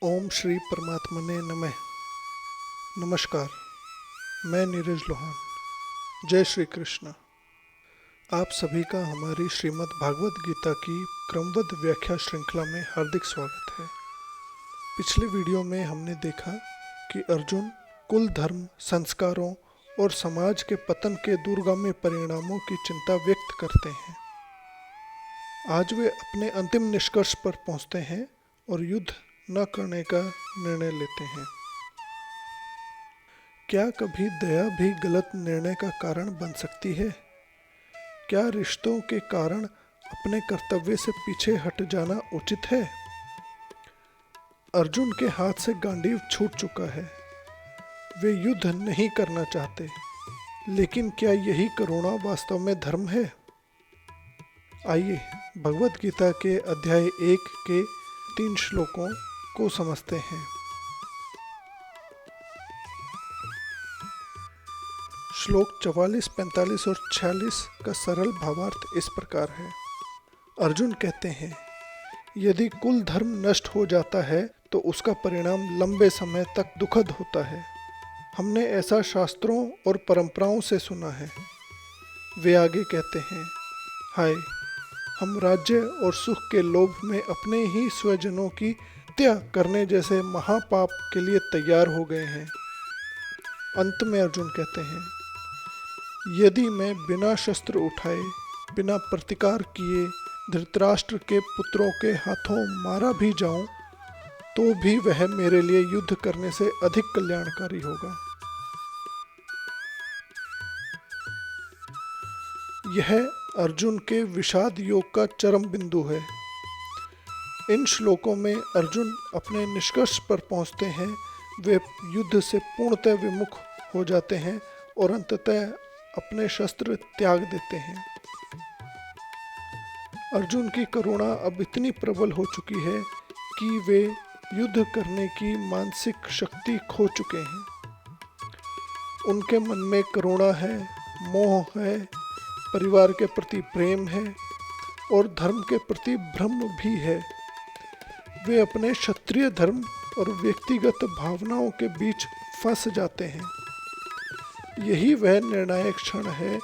ओम श्री परमात्मने नमः। नमस्कार, मैं नीरज लोहान। जय श्री कृष्ण। आप सभी का हमारी श्रीमद् भागवत गीता की क्रमबद्ध व्याख्या श्रृंखला में हार्दिक स्वागत है। पिछले वीडियो में हमने देखा कि अर्जुन कुल, धर्म, संस्कारों और समाज के पतन के दूरगामी परिणामों की चिंता व्यक्त करते हैं। आज वे अपने अंतिम निष्कर्ष पर पहुंचते हैं और युद्ध न करने का निर्णय लेते हैं। क्या कभी दया भी गलत निर्णय का कारण बन सकती है? क्या रिश्तों के कारण अपने कर्तव्य से पीछे हट जाना उचित है? अर्जुन के हाथ से गांडीव छूट चुका है। वे युद्ध नहीं करना चाहते, लेकिन क्या यही करुणा वास्तव में धर्म है? आइए भगवत गीता के अध्याय 1 के 3 श्लोकों को समझते हैं। श्लोक 44, 45 और 46 का सरल भावार्थ इस प्रकार है। अर्जुन कहते हैं, यदि कुल धर्म नष्ट हो जाता है तो उसका परिणाम लंबे समय तक दुखद होता है। हमने ऐसा शास्त्रों और परंपराओं से सुना है। वे आगे कहते हैं, हाय, हम राज्य और सुख के लोभ में अपने ही स्वजनों की हत्या करने जैसे महापाप के लिए तैयार हो गए हैं। अंत में अर्जुन कहते हैं, यदि मैं बिना शस्त्र उठाए, बिना प्रतिकार किए धृतराष्ट्र के पुत्रों के हाथों मारा भी जाऊं, तो भी वह मेरे लिए युद्ध करने से अधिक कल्याणकारी होगा। यह अर्जुन के विषाद योग का चरम बिंदु है। इन श्लोकों में अर्जुन अपने निष्कर्ष पर पहुंचते हैं। वे युद्ध से पूर्णतः विमुख हो जाते हैं और अंततः अपने शस्त्र त्याग देते हैं। अर्जुन की करुणा अब इतनी प्रबल हो चुकी है कि वे युद्ध करने की मानसिक शक्ति खो चुके हैं। उनके मन में करुणा है, मोह है, परिवार के प्रति प्रेम है और धर्म के प्रति भ्रम भी है। वे अपने क्षत्रिय धर्म और व्यक्तिगत भावनाओं के बीच फंस जाते हैं। यही वह निर्णायक क्षण है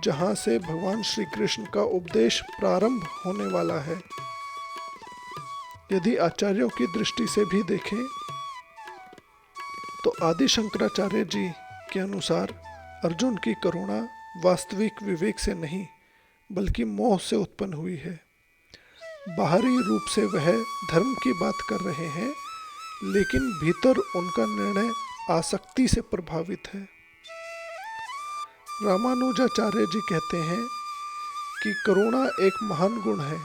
जहां से भगवान श्री कृष्ण का उपदेश प्रारंभ होने वाला है। यदि आचार्यों की दृष्टि से भी देखें तो आदि शंकराचार्य जी के अनुसार अर्जुन की करुणा वास्तविक विवेक से नहीं बल्कि मोह से उत्पन्न हुई है। बाहरी रूप से वह धर्म की बात कर रहे हैं, लेकिन भीतर उनका निर्णय आसक्ति से प्रभावित है। रामानुजाचार्य जी कहते हैं कि करुणा एक महान गुण है,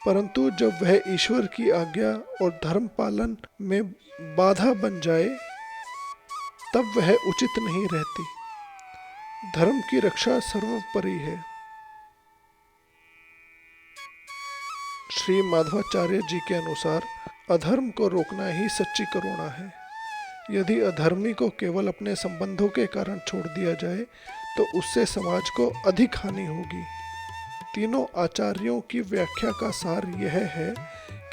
परंतु जब वह ईश्वर की आज्ञा और धर्म पालन में बाधा बन जाए तब वह उचित नहीं रहती। धर्म की रक्षा सर्वोपरि है। श्री माधवाचार्य जी के अनुसार अधर्म को रोकना ही सच्ची करुणा है। यदि अधर्मी को केवल अपने संबंधों के कारण छोड़ दिया जाए तो उससे समाज को अधिक हानि होगी। तीनों आचार्यों की व्याख्या का सार यह है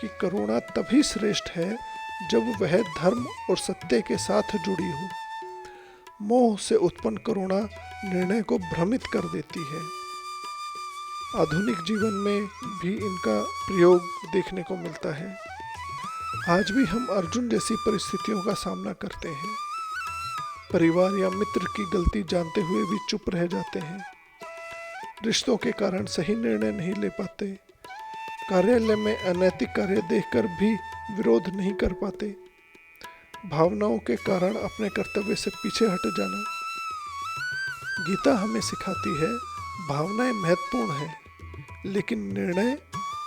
कि करुणा तभी श्रेष्ठ है जब वह धर्म और सत्य के साथ जुड़ी हो। मोह से उत्पन्न करुणा निर्णय को भ्रमित कर देती है। आधुनिक जीवन में भी इनका प्रयोग देखने को मिलता है। आज भी हम अर्जुन जैसी परिस्थितियों का सामना करते हैं। परिवार या मित्र की गलती जानते हुए भी चुप रह जाते हैं। रिश्तों के कारण सही निर्णय नहीं ले पाते। कार्यालय में अनैतिक कार्य देखकर भी विरोध नहीं कर पाते। भावनाओं के कारण अपने कर्तव्य से पीछे हट जाना। गीता हमें सिखाती है, भावनाएं महत्वपूर्ण हैं, लेकिन निर्णय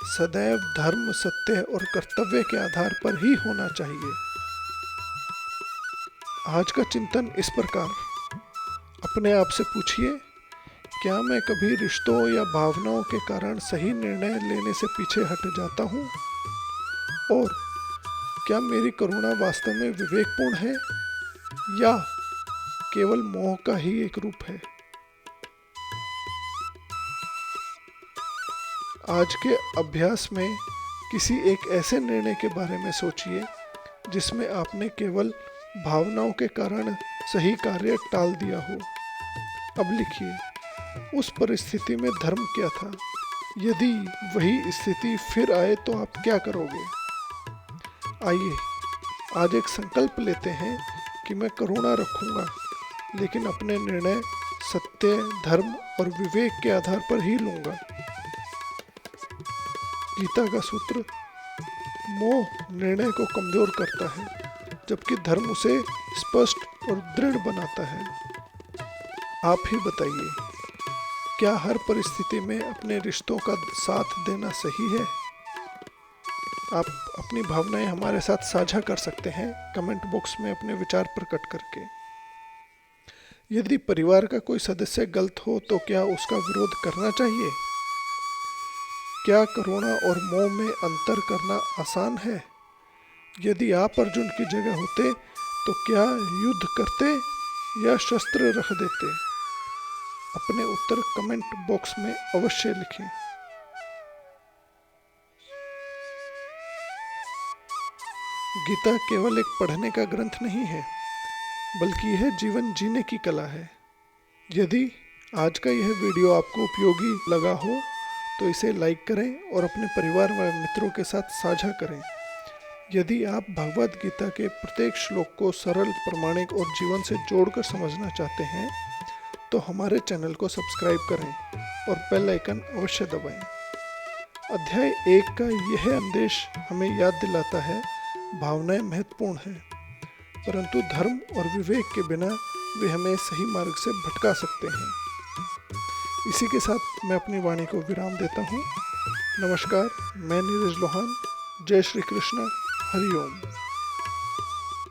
सदैव धर्म, सत्य और कर्तव्य के आधार पर ही होना चाहिए। आज का चिंतन इस प्रकार। अपने आप से पूछिए, क्या मैं कभी रिश्तों या भावनाओं के कारण सही निर्णय लेने से पीछे हट जाता हूँ? और क्या मेरी करुणा वास्तव में विवेकपूर्ण है या केवल मोह का ही एक रूप है? आज के अभ्यास में किसी एक ऐसे निर्णय के बारे में सोचिए जिसमें आपने केवल भावनाओं के कारण सही कार्य टाल दिया हो। अब लिखिए, उस परिस्थिति में धर्म क्या था? यदि वही स्थिति फिर आए तो आप क्या करोगे? आइए आज एक संकल्प लेते हैं कि मैं करुणा रखूंगा, लेकिन अपने निर्णय सत्य, धर्म और विवेक के आधार पर ही लूंगा। गीता का सूत्र, मोह निर्णय को कमजोर करता है, जबकि धर्म उसे स्पष्ट और दृढ़ बनाता है। आप ही बताइए, क्या हर परिस्थिति में अपने रिश्तों का साथ देना सही है? आप अपनी भावनाएं हमारे साथ साझा कर सकते हैं कमेंट बॉक्स में अपने विचार प्रकट करके। यदि परिवार का कोई सदस्य गलत हो तो क्या उसका विरोध करना चाहिए? क्या करुणा और मोह में अंतर करना आसान है? यदि आप अर्जुन की जगह होते तो क्या युद्ध करते या शस्त्र रख देते? अपने उत्तर कमेंट बॉक्स में अवश्य लिखें। गीता केवल एक पढ़ने का ग्रंथ नहीं है, बल्कि यह जीवन जीने की कला है। यदि आज का यह वीडियो आपको उपयोगी लगा हो तो इसे लाइक करें और अपने परिवार व मित्रों के साथ साझा करें। यदि आप भगवद गीता के प्रत्येक श्लोक को सरल, प्रामाणिक और जीवन से जोड़कर समझना चाहते हैं तो हमारे चैनल को सब्सक्राइब करें और बेल आइकन अवश्य दबाएं। अध्याय 1 का यह संदेश हमें याद दिलाता है, भावनाएं महत्वपूर्ण हैं, परंतु धर्म और विवेक के बिना वे हमें सही मार्ग से भटका सकते हैं। इसी के साथ मैं अपनी वाणी को विराम देता हूँ। नमस्कार, मैं नीरज लोहान। जय श्री कृष्ण। हरि ओम।